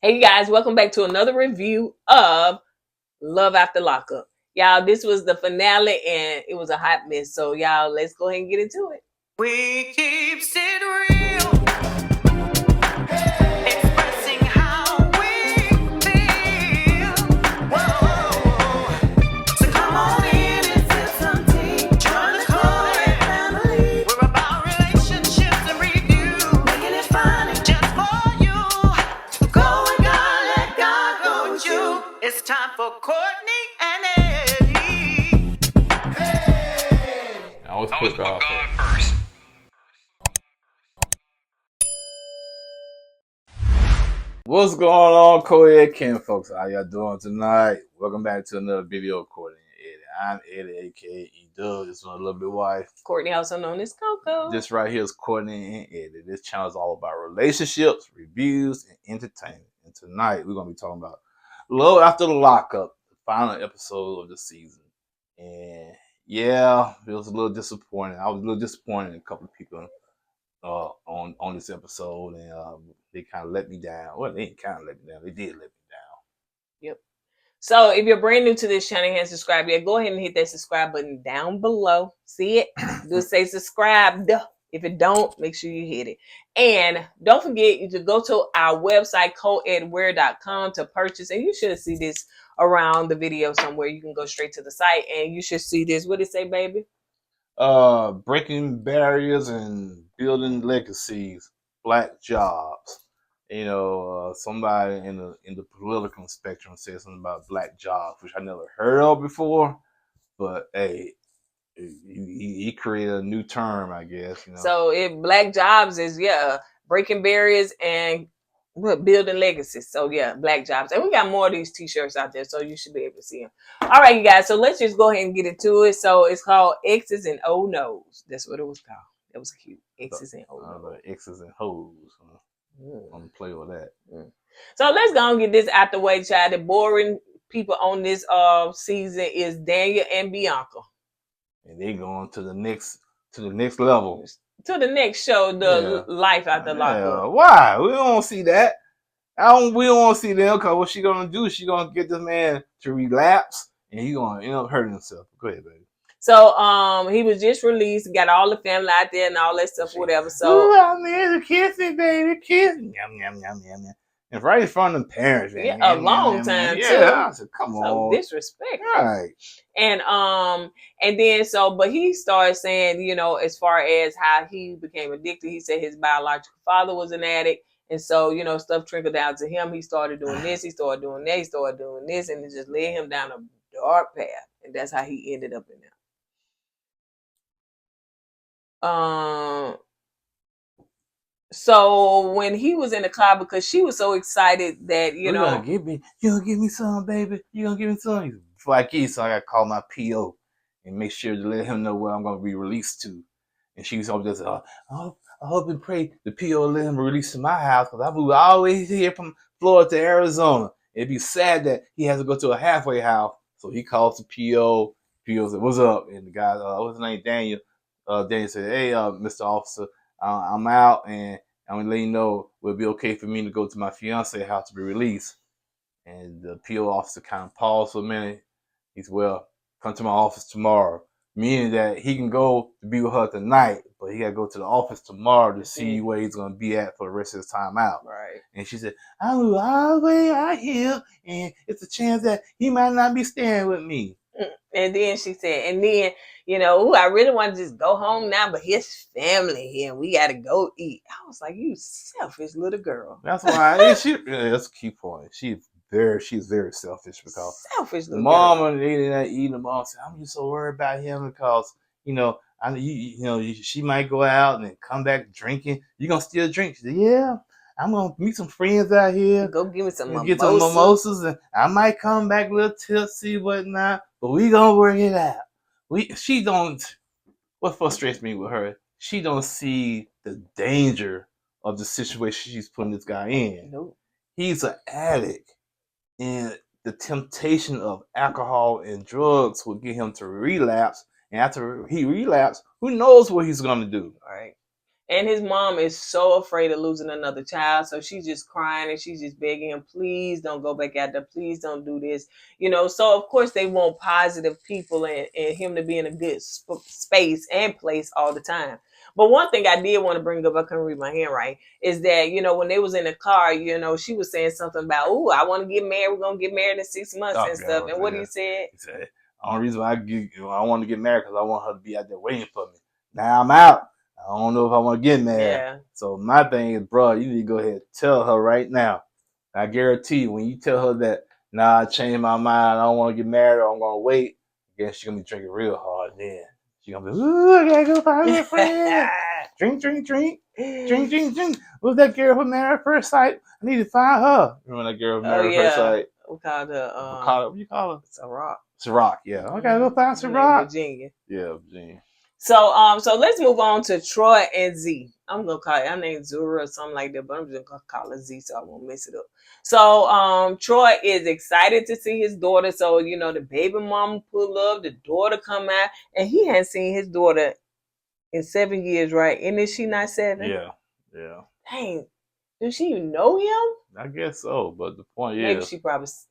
Hey, you guys, welcome back to another review of Love After Lockup. Y'all, this was the finale and it was a hot mess. So, y'all, let's go ahead and get into it. We keep it real, expressing how we feel. Whoa. So come on in and sip some tea. Join the KoEd family. We're about relationships and review, making it fun and just for you. Go with God, let God go with you. It's time for Kourtney and Eddie. I always put God first. What's going on, KoEd Ken folks? How y'all doing tonight? Welcome back to another video of Kourtney Eddie. I'm Eddie, aka E-Dub. This is my lovely wife. Kourtney, also known as Coco. This right here is Kourtney and Eddie. This channel is all about relationships, reviews, and entertainment. And tonight we're gonna be talking about Love After the Lockup, the final episode of the season. And yeah, it was a little disappointing. I was a little disappointed in a couple of people on this episode, and they kind of let me down. Well, they didn't kind of let me down. They did let me down. Yep. So, if you're brand new to this channel and haven't subscribed yet, go ahead and hit that subscribe button down below. See it? Do say subscribed. If it don't, make sure you hit it. And don't forget, you can go to our website, koedwear.com, to purchase. And you should see this around the video somewhere. You can go straight to the site and you should see this. What did it say, baby? Breaking barriers and building legacies, black jobs. You know, somebody in the political spectrum said something about black jobs, which I never heard of before. But hey, he created a new term, I guess. You know. So black jobs is breaking barriers and building legacies. So yeah, black jobs, and we got more of these t-shirts out there, so you should be able to see them. All right, you guys. So let's just go ahead and get into it. So it's called Exes and O No's. That's what it was called. That was cute. Exes and O No's. Exes and hoes. I'm gonna play with that. So let's go and get this out the way, child. The boring people on this season is Daniel and Bianca. And they going to the next level. To the next show, Life After Lockup. Why? We don't see that. We don't want to see them, because what she gonna do? She gonna get this man to relapse, and he gonna end up hurting himself. Go ahead, baby. So he was just released, got all the family out there and all that stuff, whatever. So man, kiss it, baby, kiss. Yum yum yum yum yum. And right in front of the parents, man. Yeah, a long time too. Yeah, I said, come on, disrespect. Right. And then but he started saying, you know, as far as how he became addicted, he said his biological father was an addict. And so, you know, stuff trickled down to him. He started doing this, he started doing that, he started doing this, and it just led him down a dark path. And that's how he ended up in there. So when he was in the car, because she was so excited that, you gonna give me some, baby. You gonna give me some? Before I get, so I gotta call my PO and make sure to let him know where I'm gonna be released to. And she was always just, I hope and pray the PO let him release to my house, because I move always here from Florida to Arizona. It'd be sad that he has to go to a halfway house. So he calls the PO. PO said, "What's up?" And the guy, what's his name, Daniel. Daniel said, "Hey, Mr. Officer, I'm out, and I'm gonna let you know it'll be okay for me to go to my fiancé house to be released." And the PO officer kind of paused for a minute. He said, "Well, come to my office tomorrow," meaning that he can go to be with her tonight, but he got to go to the office tomorrow to see where he's gonna be at for the rest of his time out. Right. And she said, "I will always out here, and it's a chance that he might not be staying with me." And then she said, you know, I really want to just go home now, but his family here, and we got to go eat. I was like, you selfish little girl. That's why that's a key point. She's very selfish, because selfish the mom and they not eating. The mom said, "I'm just so worried about him, because you know, she might go out and then come back drinking. You gonna still drink?" She said, "Yeah, I'm gonna meet some friends out here. Go give me some mimosas. Get some mimosas, and I might come back a little tipsy, whatnot. But we gonna work it out." She don't. What frustrates me with her, she don't see the danger of the situation she's putting this guy in. Nope. He's an addict, and the temptation of alcohol and drugs will get him to relapse. And after he relapses, who knows what he's gonna do? Right. And his mom is so afraid of losing another child. So she's just crying and she's just begging him, please don't go back out there. Please don't do this. So of course they want positive people and him to be in a good space and place all the time. But one thing I did want to bring up, I couldn't read my handwriting, is that, when they was in the car, she was saying something about, oh, I want to get married. We're going to get married in 6 months and stuff. And what he said? He said, the only reason I want to get married because I want her to be out there waiting for me. Now I'm out. I don't know if I want to get married. Yeah. So my thing is, bro, you need to go ahead and tell her right now. I guarantee you, when you tell her that, nah, I changed my mind, I don't want to get married, or I'm going to wait, again, she's going to be drinking real hard then. She's going to be, ooh, I got to go find my friend. Drink. Drink. Who's that girl who married at first sight? I need to find her. Remember that girl who married at first sight? We called her, what do you call her? Ciroc, yeah. I gotta go find Ciroc. Virginia. Yeah, Virginia. So let's move on to Troy and Z. I'm gonna call it, her name Zura or something like that, but I'm just gonna call her Z so I won't mess it up. So Troy is excited to see his daughter. So the baby mama pull up, the daughter come out, and he hadn't seen his daughter in 7 years, right? And is she not 7? Yeah. Dang, does she even know him? I guess so, but the point is,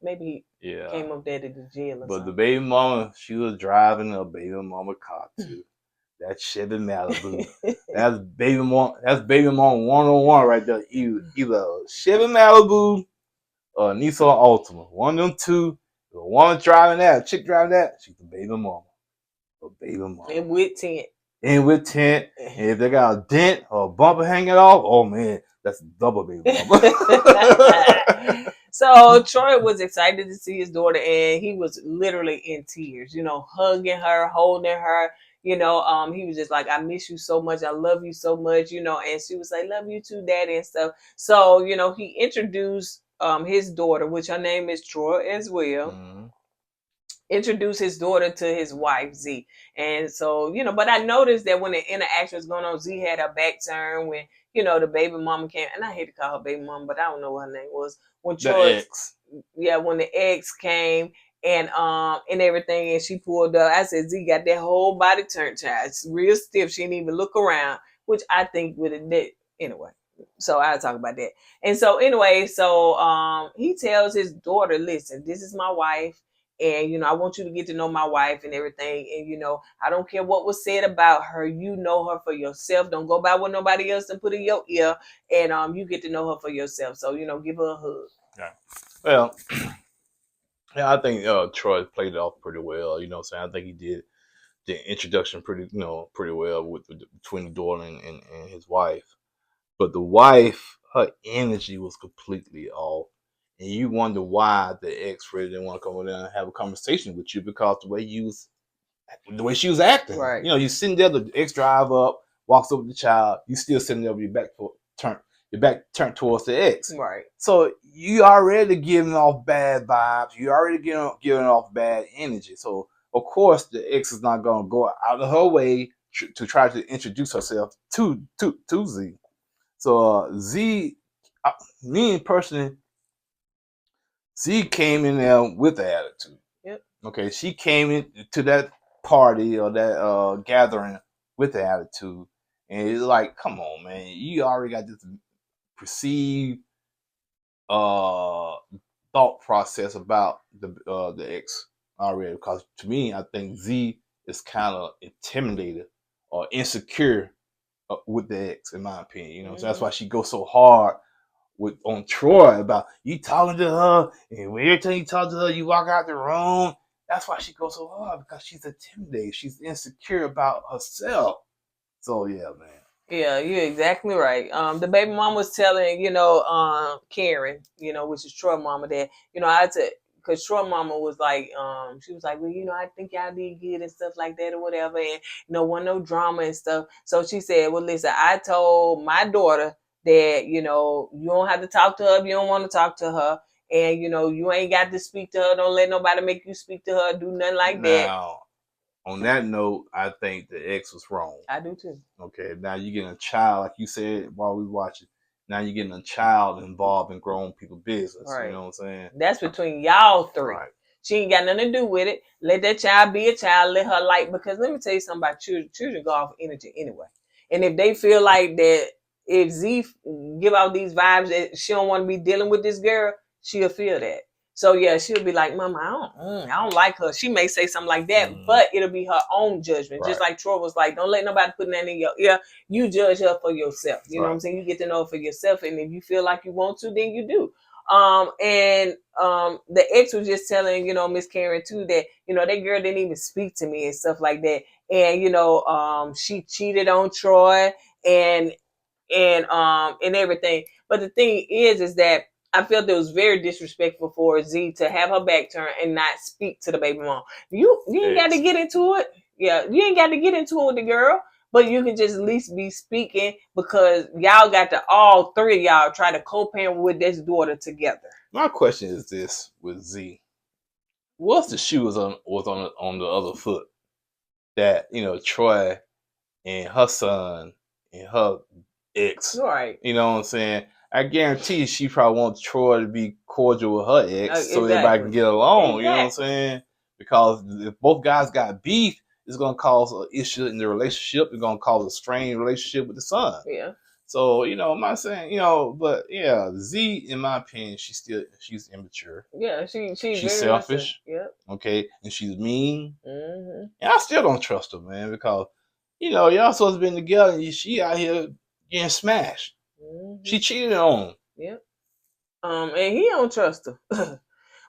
maybe he came up there to the jail or but something. the baby mama, she was driving a baby mama car too. That Chevy Malibu. That's baby mama 101 right there. Either a Chevy Malibu or a Nissan Altima. One of them two. The one driving that, chick driving that, she's the baby mama. A baby mama. And with tent. And if they got a dent or a bumper hanging off, oh man, that's double baby mama. So Troy was excited to see his daughter, and he was literally in tears, hugging her, holding her. He was just like, I miss you so much. I love you so much, and she was like, love you too, daddy, and stuff. So, he introduced his daughter, which her name is Troy as well. Mm-hmm. Introduced his daughter to his wife, Z. And so, but I noticed that when the interaction was going on, Z had her back turned when, the baby mama came. And I hate to call her baby mama, but I don't know what her name was. When Troy, when the ex came and everything, and she pulled up, I said, Z got that whole body turned, child. It's real stiff. She didn't even look around, which I think would have did anyway. So I'll talk about that. And so anyway, he tells his daughter, listen, this is my wife. And, I want you to get to know my wife and everything. And, I don't care what was said about her. You know her for yourself. Don't go by what nobody else and put in your ear. And you get to know her for yourself. So, give her a hug. Yeah. Well, I think Troy played it off pretty well. You know what I'm saying? I think he did the introduction pretty well between the daughter and his wife. But the wife, her energy was completely off. And you wonder why the ex really didn't want to come over there and have a conversation with you because the way she was acting. Right. You sitting there, the ex drive up, walks over the child, you still sitting there with your back turned towards the ex. Right. So you already giving off bad vibes. You already giving off bad energy. So of course the ex is not gonna go out of her way to try to introduce herself to Z. So Z, me personally, Z came in there with the attitude. Yep. Okay, she came into that party or that gathering with the attitude, and it's like, come on, man, you already got this perceived thought process about the ex already. Because to me, I think Z is kind of intimidated or insecure with the ex, in my opinion. So that's why she goes so hard on Troy about you talking to her, and every time you talk to her, you walk out the room. That's why she goes so hard, because she's intimidated. She's insecure about herself. So yeah, man. Yeah, you're exactly right. The baby mom was telling, Karen, which is Troy mama, that, because Troy mama was like, she was like, well, I think y'all did good and stuff like that or whatever, and no drama and stuff. So she said, well, listen, I told my daughter that, you don't have to talk to her if you don't want to talk to her. And, you ain't got to speak to her. Don't let nobody make you speak to her. Do nothing like that. Now, on that note, I think the ex was wrong. I do too. Okay, now you're getting a child, like you said while we watching. Now you're getting a child involved in grown people's business. Right. You know what I'm saying? That's between y'all three. Right. She ain't got nothing to do with it. Let that child be a child. Let her light. Because let me tell you something about children. Children go off energy anyway. And if they feel like that, if Z give out these vibes that she don't want to be dealing with this girl, she'll feel that. So yeah, she'll be like, Mama, I don't like her. She may say something like that, but it'll be her own judgment. Just like Troy was like, don't let nobody put that in your ear. You judge her for yourself. You know what I'm saying? You get to know her for yourself. And if you feel like you want to, then you do. The ex was just telling, Miss Karen too, that, that girl didn't even speak to me and stuff like that. And, she cheated on Troy and everything. But the thing is that I felt it was very disrespectful for Z to have her back turned and not speak to the baby mom. You ain't got to get into it. Yeah, you ain't got to get into it with the girl, but you can just at least be speaking because y'all got to all three of y'all try to co-parent with this daughter together. My question is this with Z: what's the shoe was on the other foot that Troy and her son and her ex, right? You know what I'm saying? I guarantee she probably wants Troy to be cordial with her ex so everybody can get along. You know what I'm saying? Because if both guys got beef, it's gonna cause an issue in the relationship. It's gonna cause a strained relationship with the son. Yeah. So I'm not saying but yeah, Z, in my opinion, she's immature. Yeah, she's selfish. Yeah. Okay, and she's mean. Mm-hmm. And I still don't trust her, man, because y'all supposed to be together, and she out here getting smashed. Mm-hmm. She cheated on him. Yep. And he don't trust her.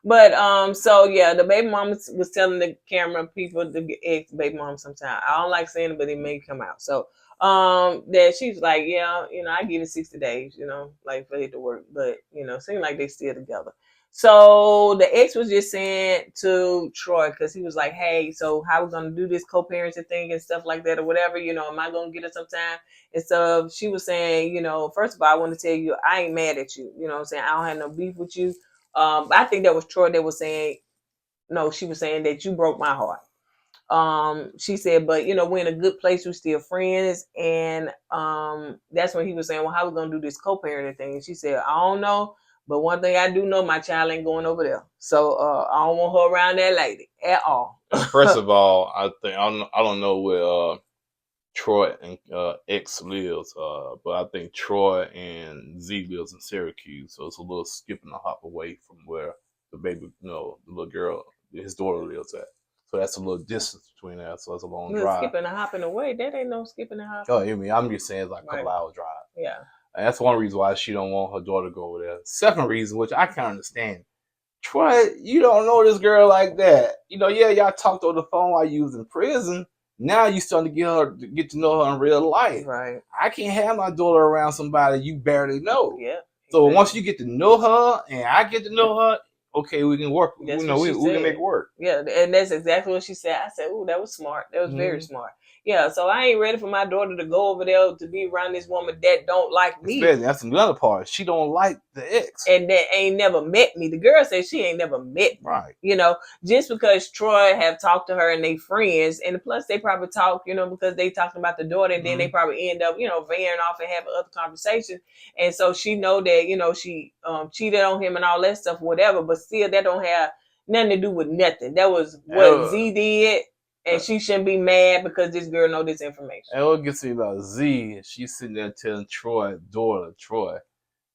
But so yeah, the baby mom was telling the camera people, the ex baby mom, sometime I don't like saying it, but it may come out. So that she's like, yeah, I give it 60 days, like for it to work, but seem like they still together. So the ex was just saying to Troy, because he was like, hey, so how we gonna do this co-parenting thing and stuff like that or whatever, am I gonna get her some time? And so she was saying, first of all, I want to tell you, I ain't mad at you. You know what I'm saying? I don't have no beef with you. I think that was Troy that was saying, no, she was saying that you broke my heart. She said, but we're in a good place, we're still friends. And that's when he was saying, well, how we gonna do this co-parenting thing? And she said, I don't know, but one thing I do know, my child ain't going over there. So I don't want her around that lady at all. First of all, I don't know where Troy and ex lives, but I think Troy and Z lives in Syracuse, so it's a little skip and a hop away from where the baby, the little girl, his daughter lives at. So that's a little distance between that, so it's a long drive. Skipping and hopping away, that ain't no skipping and hopping. Oh, I'm just saying it's like a couple hour drive. Yeah. And that's one reason why she don't want her daughter to go over there. Second reason, which I can't understand, Troy, you don't know this girl like that. Yeah, y'all talked on the phone while you was in prison. Now you starting to get to know her in real life. Right. I can't have my daughter around somebody you barely know. Yeah. So once you get to know her and I get to know her, okay, we can work. We can make it work. Yeah, and that's exactly what she said. I said, "Ooh, that was smart. That was very smart." Yeah, so I ain't ready for my daughter to go over there to be around this woman that don't like me. That's another part. She don't like the ex. And that ain't never met me. The girl said she ain't never met me. Right. Just because Troy have talked to her and they friends, and plus they probably talk, because they talking about the daughter, and then they probably end up, veering off and having other conversations. And so she know that, she cheated on him and all that stuff, whatever, but still that don't have nothing to do with nothing. That was what Z did. And she shouldn't be mad because this girl know this information. And what gets me about Z, she's sitting there telling Troy,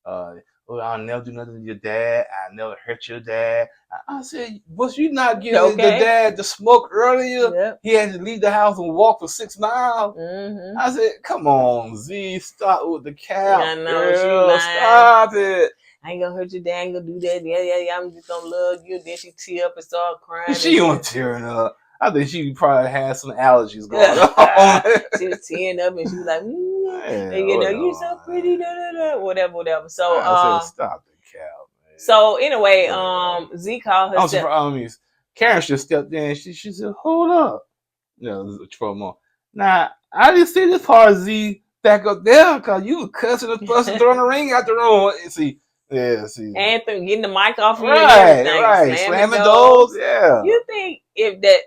I'll never do nothing to your dad. I'll never hurt your dad. I said, was you not getting the dad to smoke earlier? Yep. He had to leave the house and walk for 6 miles. Mm-hmm. I said, come on, Z, stop with the cap. I know, girl, stop it. I ain't gonna hurt your dad. I ain't gonna do that. Yeah. I'm just gonna love you. Then she tear up and start crying. She wasn't tearing up. I think she probably had some allergies going on. She was tearing up and she was like, you're so pretty, whatever. So I said, stop the cow, man. So anyway, Z called herself. Karen just stepped in. She said, hold up. For a moment. Now, I didn't see this part of Z back up there because you were cussing and fussing, throwing the ring out the room. See. Anthony getting the mic off you and everything. Right. Slamming doors. Yeah. You think if that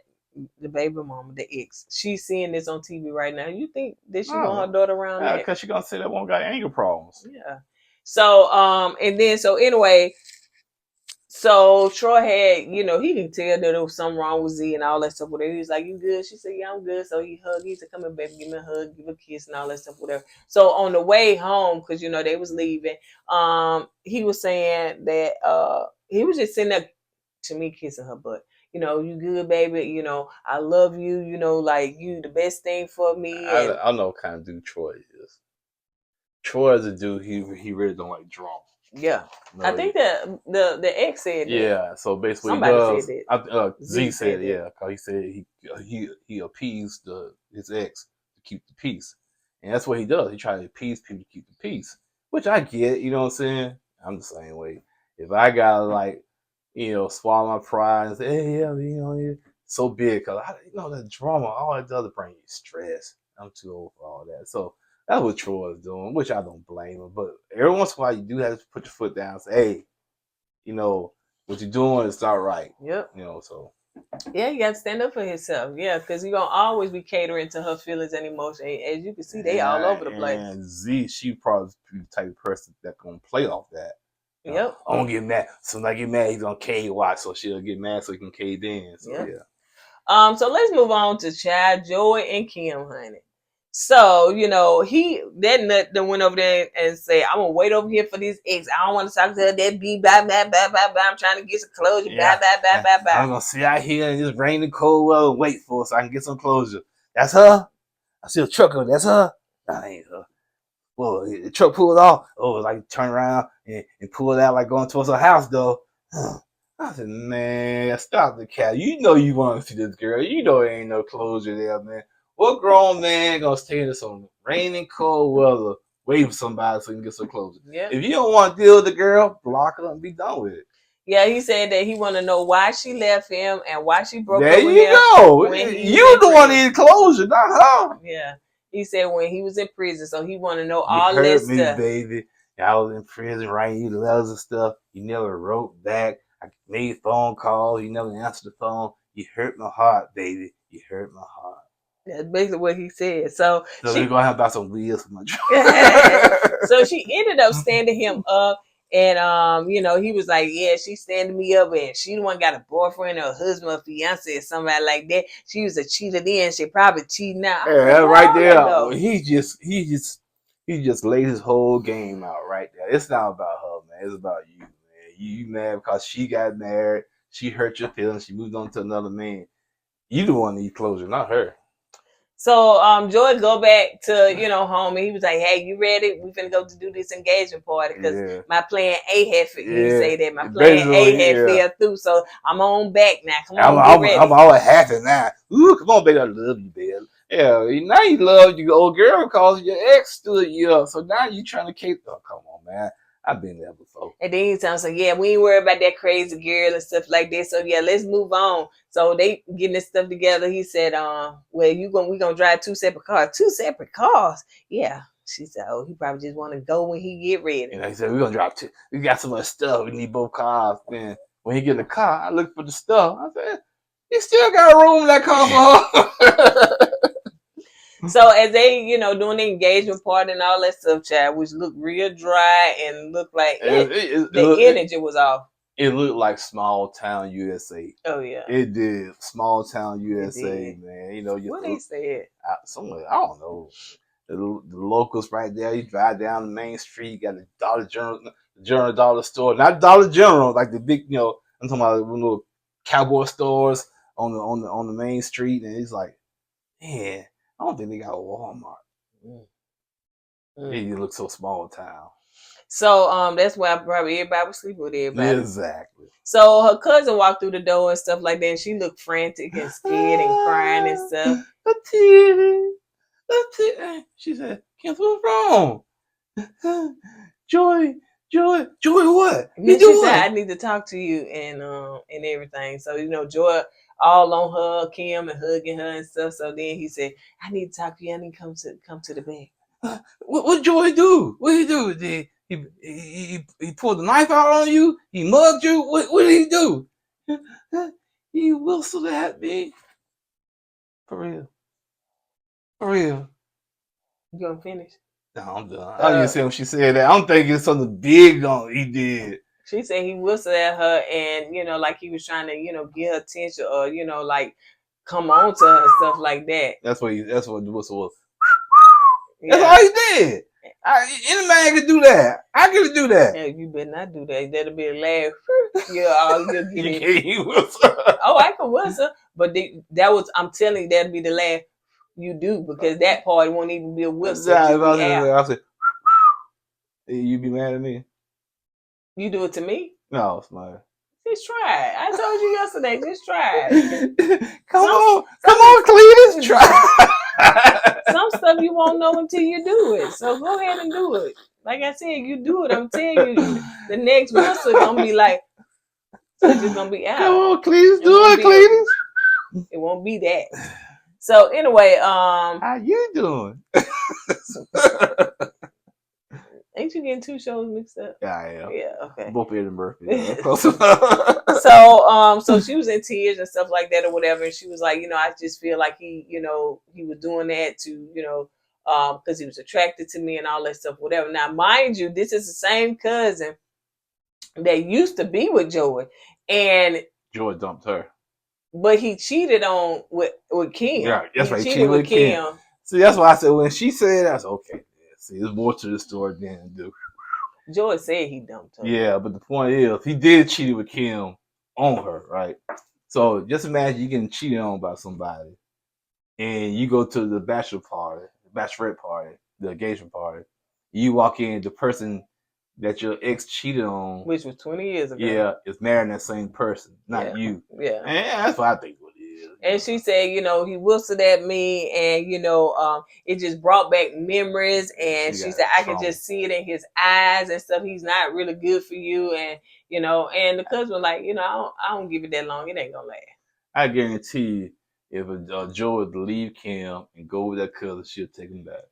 the baby mama, the ex, she's seeing this on TV right now, you think that she want her daughter around that? Because she's gonna say that one got anger problems. Yeah. So anyway, So Troy had, he can tell that there was something wrong with Z and all that stuff. Whatever. He was like, "You good?" She said, "Yeah, I'm good." So he hugged. He said, "Come here, baby, give me a hug, give a kiss, and all that stuff, whatever." So on the way home, because they was leaving, he was saying that he was just sitting there to me kissing her butt. You good, baby. I love you. Like you the best thing for me. And I know what kind of dude Troy is. Troy is a dude. He really don't like drama. yeah, No, I think that the ex said that. yeah. So basically, Somebody what he does. said Z said, that. yeah, because he said he appeased his ex to keep the peace, and that's what he does. He tries to appease people to keep the peace, which I get. You know what I'm saying? I'm the same way. If I gotta swallow my pride and say, hey, yeah, yeah, so big, because that drama, all that does bring you stress. I'm too old for all that. So that's what Troy is doing, which I don't blame him. But every once in a while, you do have to put your foot down and say, hey, what you're doing is not right. Yep. So. Yeah, you got to stand up for himself. Yeah, because you're going to always be catering to her feelings and emotions. As you can see, they all over the place. And Z, she probably the type of person that's going to play off that. Yep. I don't get mad. So when I get mad, he's going to KY, so she'll get mad so he can KD in. So, yeah. So let's move on to Chad, Joey, and Kim, honey. So, that nut that went over there and said, I'm going to wait over here for this ex. I don't want to talk to her. That be blah, blah, blah, blah, blah. I'm trying to get some closure. Blah, blah, blah, blah, blah. I'm going to sit out here in this rainy, cold weather and wait for her so I can get some closure. That's her? I see a truck on. That's her? That ain't her. Well, the truck pulled off. Oh, like turn around and pull it out like going towards her house, though. I said, man, stop the cat. You want to see this girl. There ain't no closure there, man. What grown man gonna stay in some raining, cold weather, wait for somebody so he can get some closure? Yeah. If you don't want to deal with the girl, block her and be done with it. Yeah, he said that he want to know why she left him and why she broke there up with him. There you go. You the one need closure, not her. Yeah. He said when he was in prison, so he want to know all this stuff. stuff. Baby. I was in prison writing you letters and stuff. You never wrote back. I made phone calls. You never answered the phone. You hurt my heart, baby. You hurt my heart. That's basically what he said. So we're gonna have about some wheels for my So she ended up standing him up, and he was like, yeah, she standing me up, and she the one got a boyfriend or a husband or fiance or somebody like that. She was a cheater then. She probably cheating now. Yeah, right there. Well, he just laid his whole game out right there. It's not about her, man. It's about you, man. You mad because she got married. She hurt your feelings. She moved on to another man. You the one need closure, not her. So Joy go back to home, and he was like, "Hey, you ready? We finna go to do this engagement party because my plan A had he say that my plan A had fell through, so I'm on back now. Come on, get ready. I'm all happy now. Ooh, come on, baby, I love you, baby. Yeah, now you love your old girl because your ex stood you up. So now you trying to keep. Oh, come on, man. I've been there before. And then he tells us, yeah, we ain't worried about that crazy girl and stuff like that. So yeah, let's move on. So they getting this stuff together. He said, well, we gonna drive 2 separate cars. 2 separate cars? Yeah. She said, oh, he probably just want to go when he get ready. And he said, we're gonna drive 2. We got so much stuff. We need both cars. Then when he get in the car, I look for the stuff. I said, you still got room in that car for her. So as they, doing the engagement party and all that stuff, Chad, which looked real dry and looked like the energy was off. It looked like small town USA. Oh yeah, it did. Small town USA, man. What they said? Somewhere I don't know. The locals right there. You drive down the main street. You got the Dollar General dollar store, not Dollar General, like the big. I'm talking about little cowboy stores on the main street, and it's like, man. I don't think they got a Walmart. It looks so small town. So that's why probably everybody was sleeping with everybody. Exactly. So her cousin walked through the door and stuff like that, and she looked frantic and scared and crying and stuff. She said, "Kim, what's wrong? Joy, what? She said, I need to talk to you and everything. So Joy all on her, Kim, and hugging her and stuff. So then he said, I need to talk to you. I need to come to the bed. What Joy do? What he do? Did he pulled the knife out on you? He mugged you? What did he do? He whistled at me. For real. You gonna finish? No, I'm done. I didn't say when she said that. I'm thinking something big he did. She said he whistled at her and, like he was trying to, get her attention or, like come on to her and stuff like that. That's what the whistle was. Yeah. That's all he did. Any man can do that. I can do that. Yeah, you better not do that. That'll be a laugh. Yeah, all you'll You get can't use whistle. Oh, I can whistle, but I'm telling you, that'll be the laugh you do because that part won't even be a whistle. I said, you be mad at me? You do it to me? No, it's not. Just try it. I told you yesterday. Just try it. Come on, Cletus, try. Some stuff you won't know until you do it. So go ahead and do it. Like I said, you do it. I'm telling you, the next whistle gonna be like, it's just gonna be out. Come on, Cletus, do it, Cletus. It won't be that. So anyway, how you doing? Ain't you getting two shows mixed up? Yeah, I am. Yeah, okay. Both Edinburgh. So she was in tears and stuff like that or whatever, and she was like, I just feel like he was doing that to, because he was attracted to me and all that stuff, whatever. Now, mind you, this is the same cousin that used to be with Joey, and Joey dumped her. But he cheated on with Kim. Yeah, that's right. He cheated with Kim. See, that's why I said when she said that's okay. See, there's more to the story than do. Joy said he dumped her. Yeah, but the point is, he did cheat with Kim on her, right? So just imagine you getting cheated on by somebody, and you go to the bachelorette party, the engagement party. You walk in, the person that your ex cheated on, which was 20 years ago, yeah, is marrying that same person, not you. Yeah, and that's what I think it is. And she said, he whistled at me, and it just brought back memories. And she said, I could just see it in his eyes and stuff. He's not really good for you, and and the cousin was like, I don't give it that long. It ain't gonna last. I guarantee you, if Joe would leave Kim and go with that cousin, she'll take him back.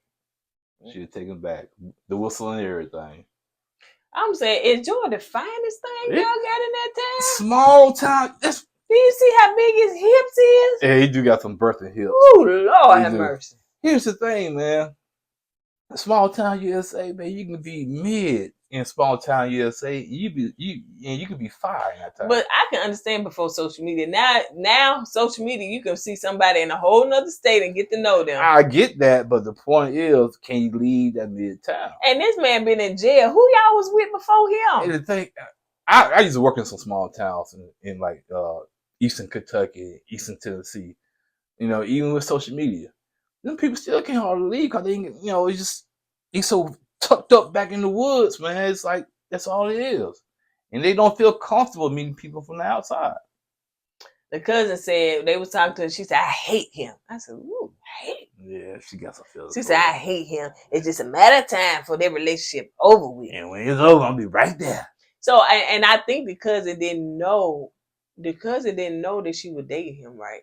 She'll take him back. The whistle and everything. I'm saying, is Joy the finest thing y'all got in that town? Small town. Do you see how big his hips is? Yeah, he do got some birthing hips. Oh, Lord have mercy. Here's the thing, man. Small town USA, man, you can be mid in small town USA. You can be fire in that time. But I can understand before social media. Now social media, you can see somebody in a whole nother state and get to know them. I get that, but the point is, can you leave that mid town? And this man been in jail. Who y'all was with before him? And the thing, I used to work in some small towns in like Eastern Kentucky, Eastern Tennessee. Even with social media, them people still can't hardly leave because they, he's so tucked up back in the woods, man. It's like that's all it is, and they don't feel comfortable meeting people from the outside. The cousin said they was talking to her. She said, "I hate him." I said, "Ooh, hate." Yeah, she got some feelings. She said, "I hate him. It's just a matter of time for their relationship over with, and when it's over, I'll be right there." So, and I think the cousin didn't know that she was dating him, right?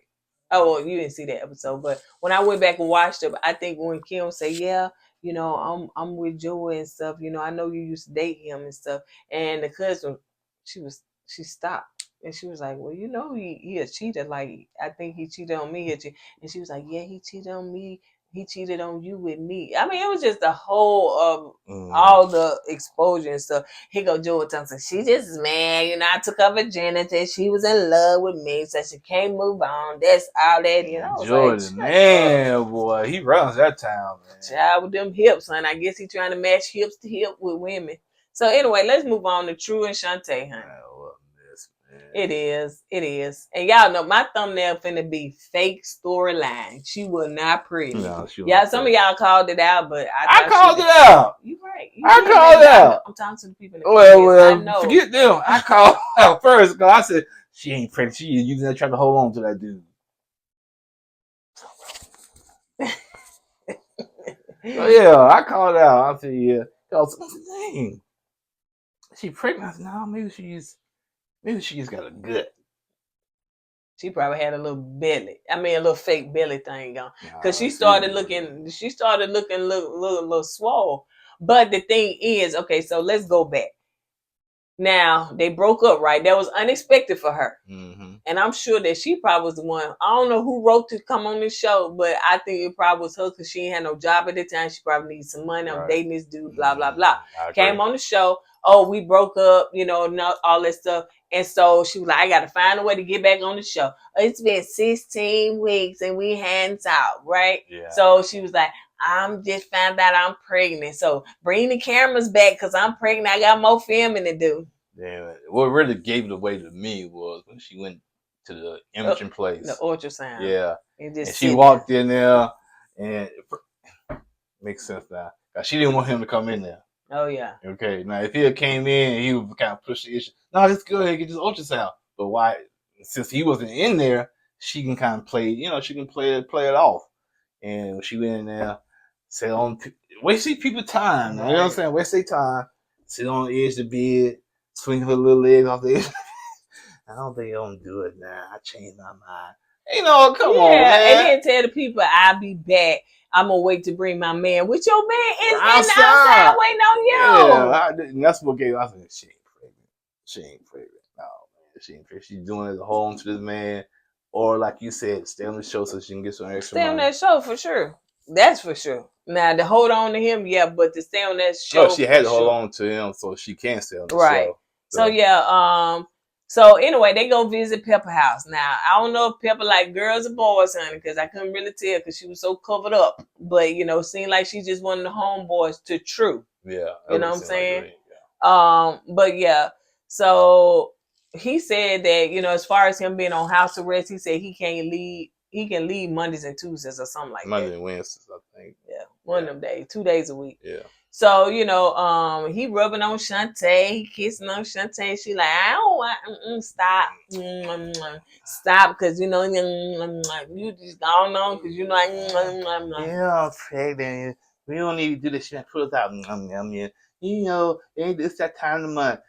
Oh, well, you didn't see that episode, but when I went back and watched it, I think when Kim said, "Yeah, I'm with Joey and stuff. I know you used to date him and stuff," and the cousin, she stopped and she was like, "Well, he a cheater. Like I think he cheated on me." And she was like, "Yeah, he cheated on me. He cheated on you with me." I mean, it was just the whole of all the exposure and stuff. Here go Joey Thompson. She just is mad. I took her virginity. She was in love with me, so she can't move on. That's all that. Jordan, like, man, boy, he runs that town, man. Child with them hips, son. I guess he trying to match hips to hip with women. So anyway, let's move on to True and Shantae, honey. It is. And y'all know my thumbnail finna be fake storyline. She was not pretty. No, some of y'all called it out, but I called it out. You right. I called it out. I'm talking to the people. Well, forget them. I called out first because I said she ain't pretty. She is using that trying to hold on to that dude. So yeah, I called it out. I said, yeah. Dang. She pregnant? No, maybe she's got a gut. She probably had a little belly. I mean, a little fake belly thing on. Because she started looking a little swole. But the thing is, okay, so let's go back. Now they broke up, right? That was unexpected for her. Mm-hmm. And I'm sure that she probably was the one. I don't know who wrote to come on this show, but I think it probably was her because she ain't had no job at the time. She probably needs some money. I'm Right. dating this dude, blah, blah, blah. I Came agree. on the show. Oh, we broke up, all that stuff. And so she was like, I got to find a way to get back on the show. It's been 16 weeks and we hands out, right? Yeah. So she was like, I'm just found out I'm pregnant. So bring the cameras back because I'm pregnant. I got more filming to do. Yeah. What really gave it away to me was when she went to the imaging place. The ultrasound. Yeah. And she walked in there, and it makes sense now. She didn't want him to come in there. Oh, yeah. Okay. Now, if he had came in, he would kind of push the issue. No, let's go ahead and get this ultrasound. But why? Since he wasn't in there, she can kind of play. She can play it off. And when she went in there, sit on, waste people's time. Right. You know what I'm saying? Waste their time. Sit on the edge of the bed, swing her little legs off the edge. I don't think I'm gonna do it now. I changed my mind. Come on, man. And then tell the people I'll be back. I'm gonna wait to bring my man. With your man is outside waiting on you. Yeah, and that's what gave. I said, she ain't pregnant. She ain't pregnant. No, man, she ain't pregnant. She's doing it to hold on to this man, or like you said, stay on the show so she can get some extra money. Stay on that show for sure. That's for sure. Now to hold on to him, yeah, but to stay on that show. Oh, she had to hold on to him so she can stay on the show. Right. So yeah. So anyway, they go visit Pepper house. Now I don't know if Pepper like girls or boys, honey, because I couldn't really tell because she was so covered up. But seemed like she just one of the homeboys to True. Yeah. You know what I'm saying? Yeah. But yeah. So he said that as far as him being on house arrest, he said he can't leave. He can leave Mondays and Tuesdays or something like Monday that. and Wednesdays, I think. Yeah, one of them days, 2 days a week. Yeah. So, he rubbing on Shantae, he kissing on Shantae. She like, I don't want, stop. Stop, because, you just gone on, because, Yeah, I'm pregnant. We don't need to do this shit. Put us out. It's that time of the month.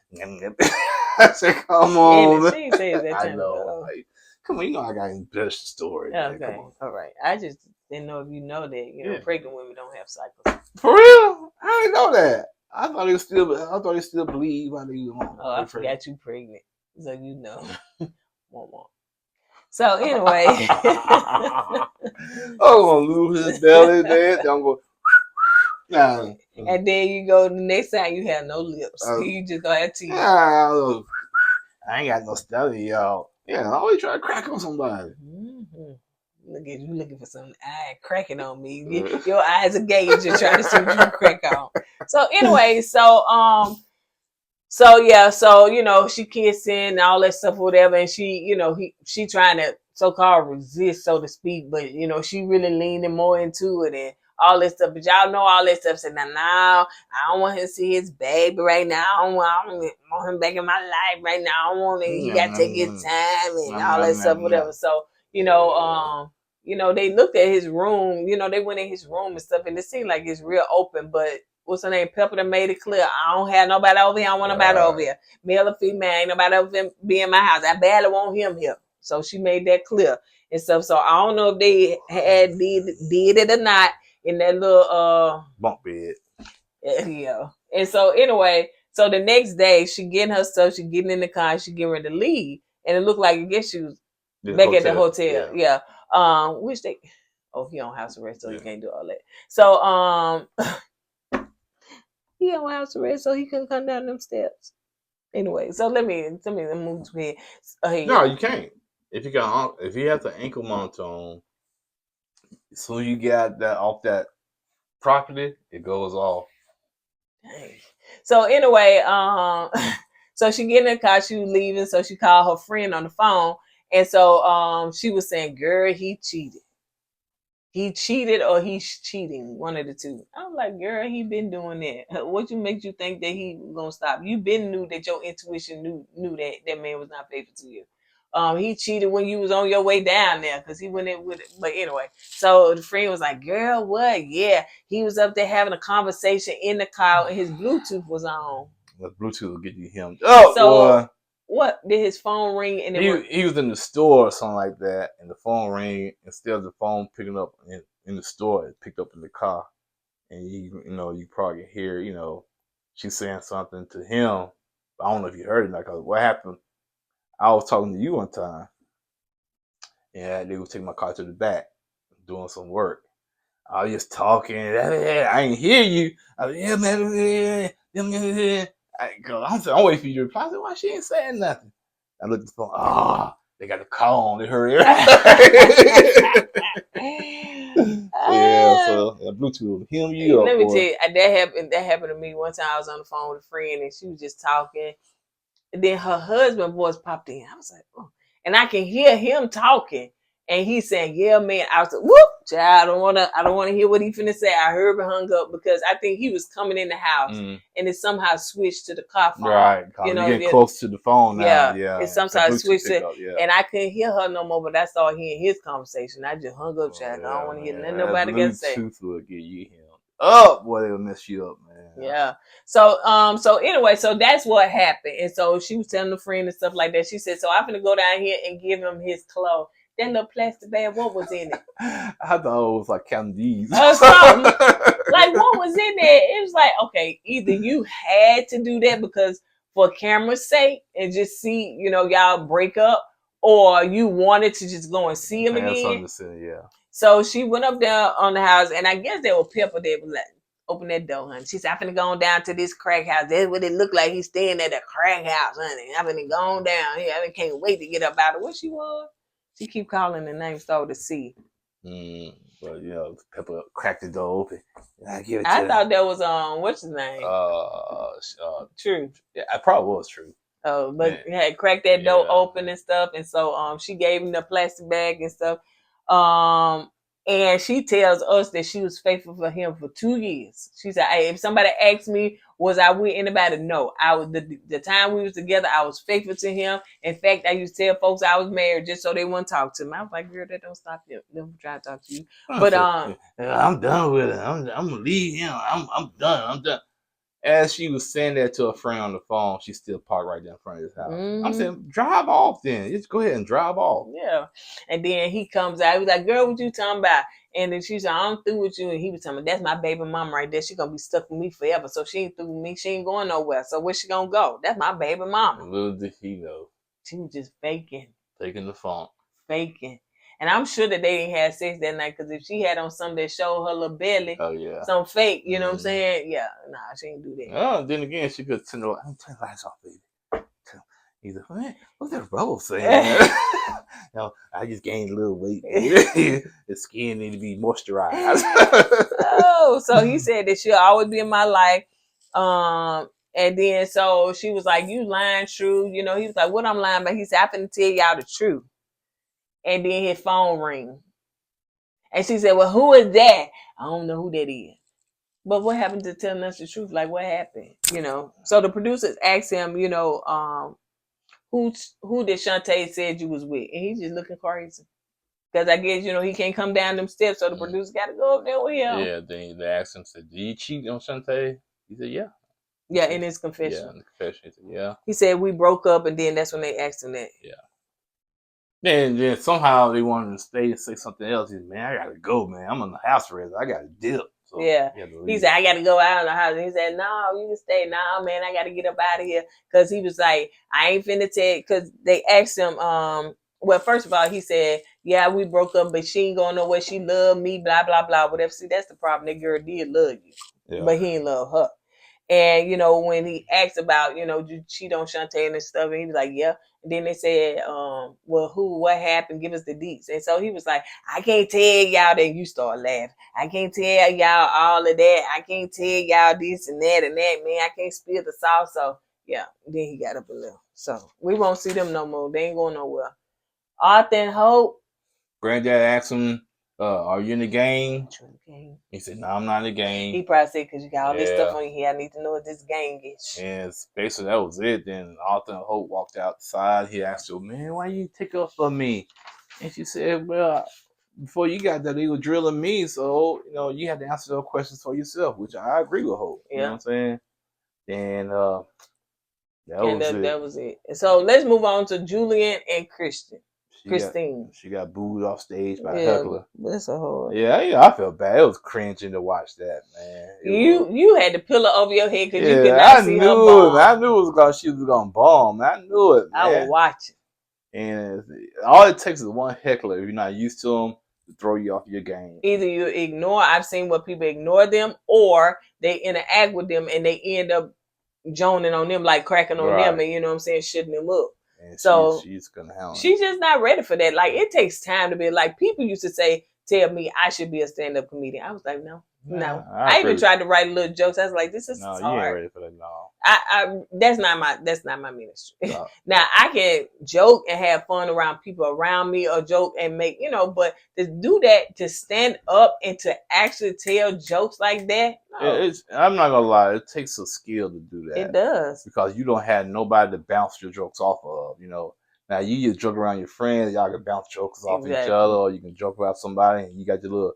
I said, come on. And she says that time. I know. Come on, I got to embellish the story. Okay, man. All right. I just didn't know if you know that, pregnant women don't have cycles. For real? I didn't know that. I thought he still bleed while he was on. Oh, I forgot you pregnant. So you know. So anyway. I'm gonna lose his belly, man. I'm going nah. And then you go the next time you have no lips. You just gonna have teeth. I ain't got no study, y'all. Yeah, I always try to crack on somebody. Mm-hmm. Look at you looking for some eye cracking on me. Your eyes are gauge. You're trying to see what you can crack on. So anyway, she kissing and all that stuff, whatever, and she trying to so-called resist, so to speak, but she really leaning more into it and all this stuff. But y'all know all that stuff. Said, no, I don't want him to see his baby right now. I don't want him back in my life right now. I don't want him. He got to take his time and all that stuff, whatever. So they looked at his room. They went in his room and stuff, and it seemed like it's real open. But what's her name? Pepper that made it clear. I don't have nobody over here. I don't want nobody over here. Male or female, ain't nobody over here be in my house. I barely want him here. So she made that clear and stuff. So I don't know if they had did it or not in that little bunk bed. Yeah. And so anyway, so the next day she getting her stuff, she getting in the car, she getting ready to leave, and it looked like I guess she was back at the hotel. Yeah. Which they he on house arrest, so he can't do all that. So he on house arrest, so he couldn't come down them steps. Anyway, so let me move to here. No, you can't. If you have the ankle monitor on, as soon as you get that off that property, it goes off. Dang. So anyway, so she get in the car, she was leaving, so she called her friend on the phone, and so she was saying, "Girl, he cheated. He cheated, or he's cheating. One of the two." I'm like, "Girl, he been doing that. What makes you think that he gonna stop? You been knew that your intuition knew that man was not faithful to you." He cheated when you was on your way down there because he went in with it. But anyway, so the friend was like, "Girl, what? Yeah, he was up there having a conversation in the car and his Bluetooth was on." The Bluetooth will get you him. Oh, so what? Did his phone ring? And he was in the store or something like that, and the phone rang. Instead of the phone picking up in the store, it picked up in the car, and you probably hear she's saying something to him I don't know if you heard it. Like, what happened? I was talking to you one time, and they were taking my car to the back, doing some work. I was just talking. I ain't hear you. I was, yeah, man. I'm waiting for you to reply. I said, why she ain't saying nothing? I looked at the phone. They got the call on. They hurry up. So Bluetooth him you up. Let me tell you, that happened to me one time. I was on the phone with a friend and she was just talking. And then her husband's voice popped in. I was like, oh. And I can hear him talking. And he's saying, yeah, man. I was like, whoop, child, I don't wanna hear what he finna say. I heard and hung up because I think he was coming in the house and it somehow switched to the car phone. Right. You know, getting close to the phone now. Yeah. It sometimes switched to and I couldn't hear her no more, but I started hearing his conversation. I just hung up, child. I don't want to hear nothing nobody got to say. Bluetooth will get you him up, boy, it'll mess you up, man. Yeah. So anyway, so that's what happened. And so she was telling a friend and stuff like that. She said, so I'm gonna go down here and give him his clothes. That little plastic bag, what was in it? I thought it was like candies. Something. Like, what was in there? It was like, okay, either you had to do that because for camera's sake and just see, y'all break up, or you wanted to just go and see him again. Yeah. So she went up there on the house, and I guess they were pepper. They were like, open that door, honey. She said, I'm finna go down to this crack house. That's what it looked like. He's staying at the crack house, honey. I'm finna go down here. I can't wait to get up out of where she was. She keep calling the name, started to see. But Pepper cracked the door open. I thought that was what's his name? True. Yeah, it probably was True. Oh, but he had cracked that door open and stuff, and so she gave him the plastic bag and stuff. And she tells us that she was faithful for him for 2 years. She said, hey, if somebody asked me, was I with anybody? No. I was the time we was together, I was faithful to him. In fact, I used to tell folks I was married just so they wouldn't talk to me. I was like, girl, that don't stop them from trying to talk to you. But I'm done with it. I'm gonna leave him. I'm done. As she was saying that to a friend on the phone, she still parked right there in front of his house. I'm saying, drive off then. Just go ahead and drive off. Yeah. And then he comes out. He was like, girl, what you talking about? And then she said, I'm through with you. And he was telling me, that's my baby mama right there. She going to be stuck with me forever. So she ain't through with me. She ain't going nowhere. So where she going to go? That's my baby mama. Little did he know. She was just faking. Taking the funk. Faking. And I'm sure that they didn't have sex that night, because if she had on something that showed her little belly, some fake, you know what I'm saying? Yeah, nah, she ain't do that. Oh, then again, she could turn the lights off, baby. He's like, man, what's that rubber saying? I just gained a little weight. The skin need to be moisturized. So he said that she'll always be in my life. And then so she was like, you lying, True. He was like, what I'm lying about? He said, I'm finna tell y'all the truth. And then his phone ring. And she said, well, who is that? I don't know who that is. But what happened to telling us the truth? Like, what happened? So the producers asked him, who did Shantae said you was with? And he's just looking crazy. Because I guess, he can't come down them steps, so the producer got to go up there with him. Yeah, then they asked him, said, did you cheat on Shantae? He said, yeah. Yeah, in his confession. Yeah, in the confession. He said, yeah. He said, we broke up, and then that's when they asked him that. Yeah. Then somehow they wanted to stay and say something else. He said, man, I got to go, man. I'm on the house arrest. I got to dip. So yeah. He said, I got to go out of the house. And he said, no, you can stay. No, man, I got to get up out of here. Because he was like, I ain't finna tell, because they asked him, well, first of all, he said, yeah, we broke up, but she ain't going nowhere. She loved me, blah, blah, blah, whatever. See, that's the problem. That girl did love you, but he didn't love her. And, when he asked about, you cheat on Shantae and stuff, and he was like, yeah. And then they said, well, what happened? Give us the deets. And so he was like, I can't tell y'all that. You start laughing. I can't tell y'all all of that. I can't tell y'all this and that, man. I can't spill the sauce. So, yeah. Then he got up and left. So, we won't see them no more. They ain't going nowhere. Arthur and Hope. Granddad asked him, are you in the gang? He said, no, I'm not in the gang. He probably said, because you got all this stuff on your head, I need to know what this gang is. And basically that was it. Then Arthur and Hope walked outside. He asked her, man, why you take up for me? And she said, well, before you got that, they were drilling me. So, you had to answer those questions for yourself, which I agree with Hope. You know what I'm saying? And that was it. And so let's move on to Julian and Christian. Christine. She got booed off stage by a Yeah, heckler. that's a whole. Yeah, I felt bad. It was cringing to watch that, man. You had the pillow over your head because you could Yeah, not I see her knew it. bomb. Man. I knew she was gonna bomb. I knew it, man. I was watching. And all it takes is one heckler if you're not used to them to throw you off your game. Either you ignore. I've seen where people ignore them, or they interact with them and they end up joning on them, like cracking on them, and you know what I'm saying, shutting them up. And so she's gonna handle it. She's just not ready for that. Like, it takes time to be like, people used to tell me I should be a stand-up comedian. I was like, no. I even tried to write little jokes. I was like, this is hard. You ain't ready for that. No. That's not my ministry. No. Now I can joke and have fun around people around me, or joke and make, but to do that, to stand up and to actually tell jokes like that, no. I'm not gonna lie, it takes a skill to do that. It does, because you don't have nobody to bounce your jokes off of. Now you just joke around your friends, y'all can bounce jokes off each other, or you can joke about somebody and you got your little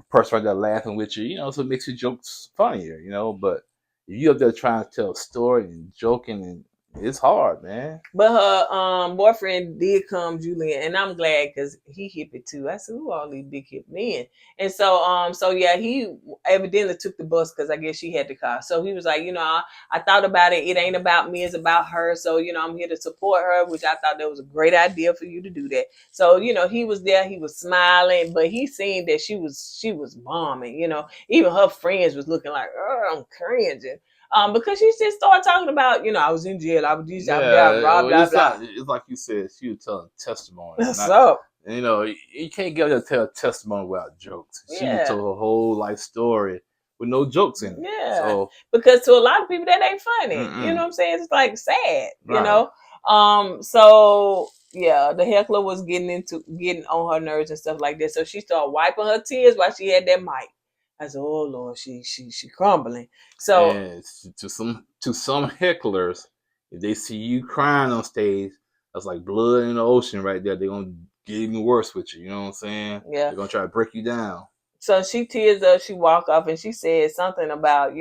person right there laughing with you, so it makes your jokes funnier, but if you up there trying to tell a story and joking, and it's hard, man. But her boyfriend did come, Julian, and I'm glad because he hip it too. I said, who all these big hip men? And so yeah, he evidently took the bus because I guess she had the car. So he was like, I thought about it. It ain't about me, it's about her. So, I'm here to support her, which I thought that was a great idea for you to do that. So, he was there, he was smiling, but he seen that she was bombing, even her friends was looking like, oh, I'm cringing. Because she just started talking about, I was in jail, I was this, I was blah, blah, blah. It's like you said, she was telling testimony. You can't get her to tell testimony without jokes. She told her whole life story with no jokes in it. Yeah. So, because to a lot of people that ain't funny. You know what I'm saying? It's like sad, right. So yeah, the heckler was getting on her nerves and stuff like that. So she started wiping her tears while she had that mic. I said, "Oh Lord, she crumbling." So and to some hecklers, if they see you crying on stage, that's like blood in the ocean right there. They're gonna get even worse with you. You know what I'm saying? Yeah. They're gonna try to break you down. So she tears up, she walk off, and she said something about,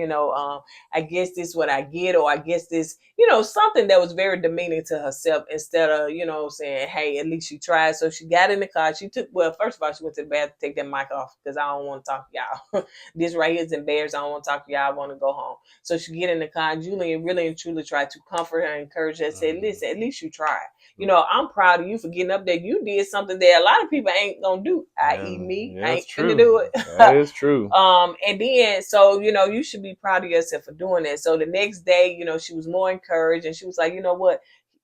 I guess this what I get, or I guess this, something that was very demeaning to herself, instead of, saying, hey, at least she tried. So she got in the car. First of all, she went to the bathroom to take that mic off because I don't want to talk to y'all. This right here is embarrassing. I don't want to talk to y'all. I want to go home. So she get in the car. Julian really and truly tried to comfort her, encourage her, and say, listen, at least you tried. I'm proud of you for getting up there. You did something that a lot of people ain't gonna do, i.e. me. I ain't gonna do it. That is true. And then, so, you should be proud of yourself for doing that. So the next day, she was more encouraged, and she was like, you know what?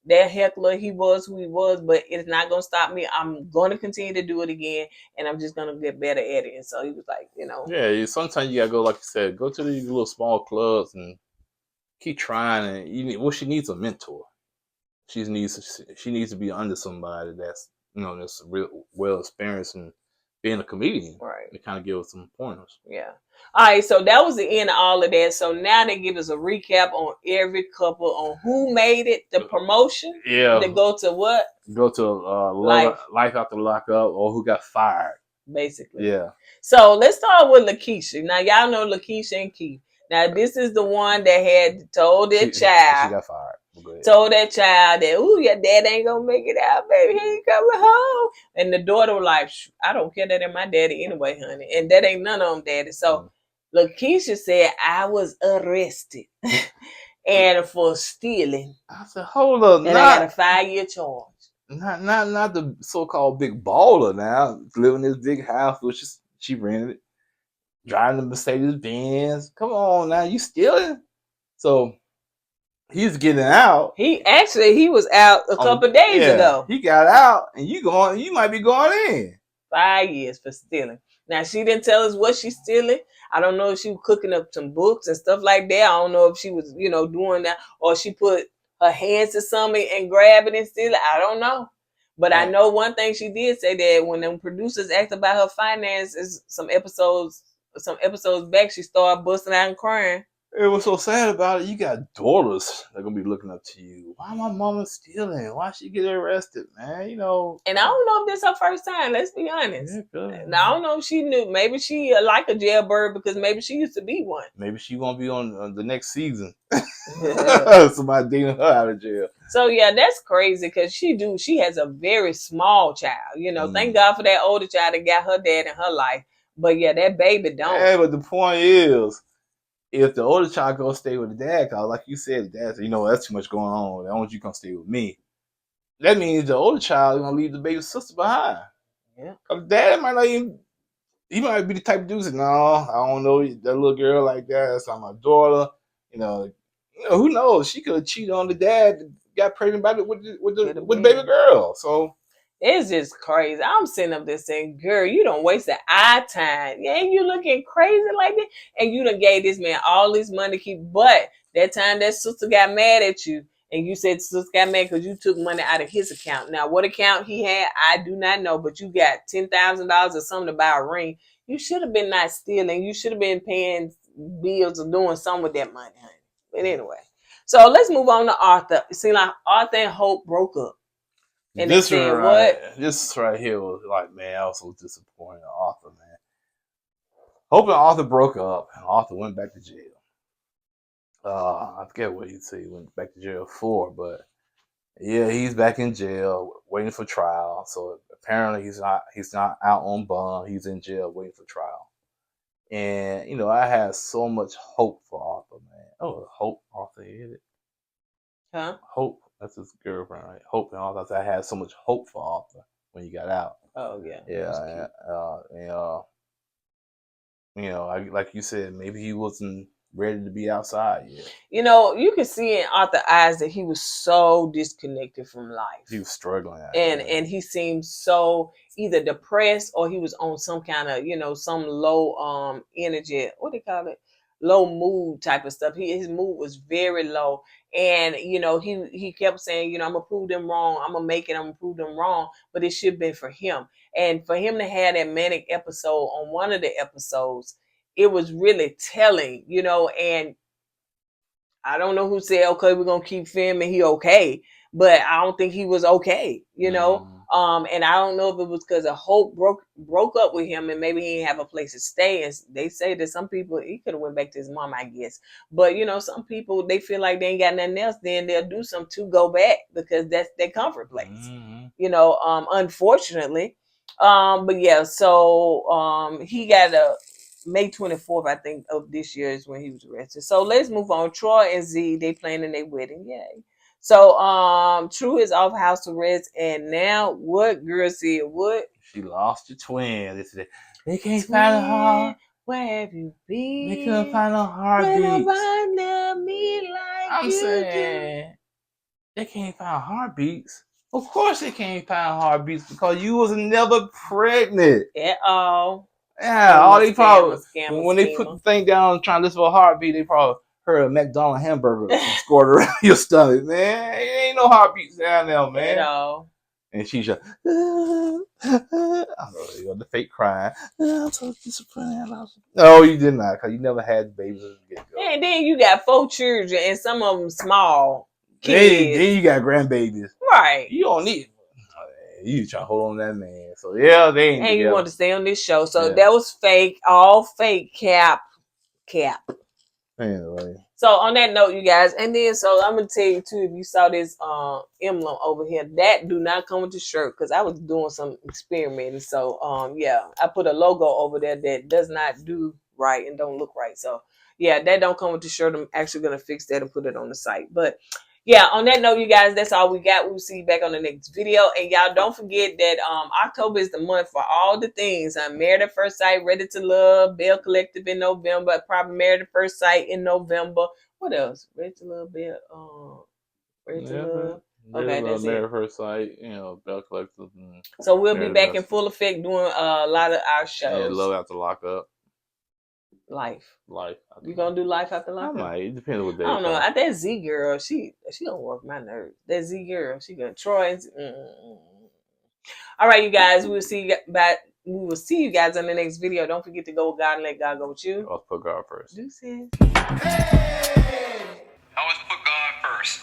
That heckler, he was who he was, but it's not going to stop me. I'm going to continue to do it again, and I'm just going to get better at it. And so he was like, Yeah, sometimes you got to go, like you said, go to these little small clubs and keep trying. And she needs a mentor. She needs to be under somebody that's, that's real well experienced in being a comedian. Right. To kind of give us some pointers. Yeah. All right, so that was the end of all of that. So now they give us a recap on every couple, on who made it, the promotion. Yeah. To go to what? Go to Life After Lockup, or who got fired. Basically. Yeah. So let's start with Lakeisha. Now, y'all know Lakeisha and Keith. Now, this is the one that had told their child. She got fired. Told that child that, ooh, your dad ain't gonna make it out, baby. He ain't coming home. And the daughter was like, I don't care, that ain't my daddy anyway, honey. And that ain't none of them daddy. So Lakeisha said, I was arrested and for stealing. I said, hold up. And I got a 5-year charge. Not the so-called big baller now, living in this big house, which she rented, driving the Mercedes Benz. Come on now, you stealing? So he's getting out. He was out a couple days ago. He got out, and you might be going in. 5 years for stealing. Now, she didn't tell us what she's stealing. I don't know if she was cooking up some books and stuff like that. I don't know if she was, doing that, or she put her hands to something and grab it and steal it. I don't know. But I know one thing she did say, that when the producers asked about her finances, some episodes back, she started busting out and crying. It was so sad about it. You got daughters that are gonna be looking up to you. Why my mama stealing? Why she get arrested, man? And I don't know if this is her first time. Let's be honest. Yeah, now, I don't know if she knew. Maybe she like a jailbird because maybe she used to be one. Maybe she won't be on the next season. Somebody dating her out of jail. So yeah, that's crazy because she has a very small child. You know, thank God for that older child that got her dad in her life. But yeah, that baby don't. Yeah, but the point is, if the older child goes stay with the dad, cause like you said, the dad, that's too much going on. I want you to come stay with me. That means the older child is gonna leave the baby sister behind. Yeah. Cause dad might not even. He might be the type of dude that, no, I don't know that little girl like that. That's not my daughter. Who knows? She could have cheated on the dad, got pregnant by with the baby girl. So it's just crazy. I'm sitting up there saying, girl, you don't waste our time. Yeah, you looking crazy like that. And you done gave this man all this money to keep. But that time that sister got mad at you, and you said sister got mad because you took money out of his account. Now, what account he had, I do not know. But you got $10,000 or something to buy a ring. You should have been not stealing. You should have been paying bills or doing something with that money, honey. But anyway. So let's move on to Arthur. It seemed like Arthur and Hope broke up. And this they said, this right here was like, man, I was so disappointed in Arthur, man. Hope and Arthur broke up, and Arthur went back to jail. I forget what he said he went back to jail for, but yeah, he's back in jail waiting for trial. So apparently he's not out on bond. He's in jail waiting for trial. And I had so much hope for Arthur, man. Oh, Hope, Arthur hit it. Huh? Hope, that's his girlfriend, right? Hope and Arthur. I had so much hope for Arthur when he got out. Oh yeah. Yeah, like you said, maybe he wasn't ready to be outside yet. You could see in Arthur's eyes that he was so disconnected from life. He was struggling. And he seemed so either depressed or he was on some kind of, some low energy, what do you call it? Low mood type of stuff. His mood was very low. And, he kept saying, I'm going to prove them wrong. I'm going to make it. I'm going to prove them wrong. But it should have been for him. And for him to have that manic episode on one of the episodes, it was really telling, and I don't know who said, okay, we're going to keep filming. He okay. But I don't think he was okay, And I don't know if it was because of Hope broke up with him and maybe he didn't have a place to stay. And they say that some people, he could have went back to his mom, I guess. But, some people, they feel like they ain't got nothing else. Then they'll do something to go back because that's their comfort place, unfortunately. But yeah, so he got May 24th, I think, of this year is when he was arrested. So let's move on. Troy and Z, they planning their wedding. Yay. So True is off house arrest, and now what girl said what? She lost your twin. They can't find a heart. Where have you been? They couldn't find no heartbeats. I'm saying they can't find heartbeats. Of course they can't find heartbeats because you was never pregnant. At all. Yeah, all they probably when they put the thing down trying to listen for a heartbeat, they probably heard a McDonald's hamburger scored around your stomach, man. It ain't no heartbeats down there, man. At all. And she's just, I don't know, the fake crying. I'm so disappointed. No, you did not, because you never had babies as a get-go. And then you got 4 children, and some of them small kids. Then you got grandbabies. Right. You don't need you trying to hold on to that man. So yeah, they ain't. And you want to stay on this show. So that was fake, all fake cap. Anyway. So on that note, you guys, and then so I'm gonna tell you too, if you saw this emblem over here, that do not come with the shirt because I was doing some experimenting. So I put a logo over there that does not do right and don't look right. So yeah, that don't come with the shirt. I'm actually gonna fix that and put it on the site. But yeah, on that note, you guys, that's all we got. We'll see you back on the next video. And y'all don't forget that October is the month for all the things. Married at First Sight, Ready to Love, Bell Collective in November, probably Married at First Sight in November. What else? Ready to Love, Bell, Ready to Love. Okay, that's Married at First Sight, Bell Collective. So we'll be back in full effect doing a lot of our shows. Yeah, Love After Lockup. Life. You gonna do Life After Lockup? I might. It depends on what day. I don't know. That Z girl, she don't work my nerves. That Z girl, she gonna Troy. All right, you guys. We will see you guys on the next video. Don't forget to go with God and let God go with you. I'll put God first. Deuces. Hey! Always put God first.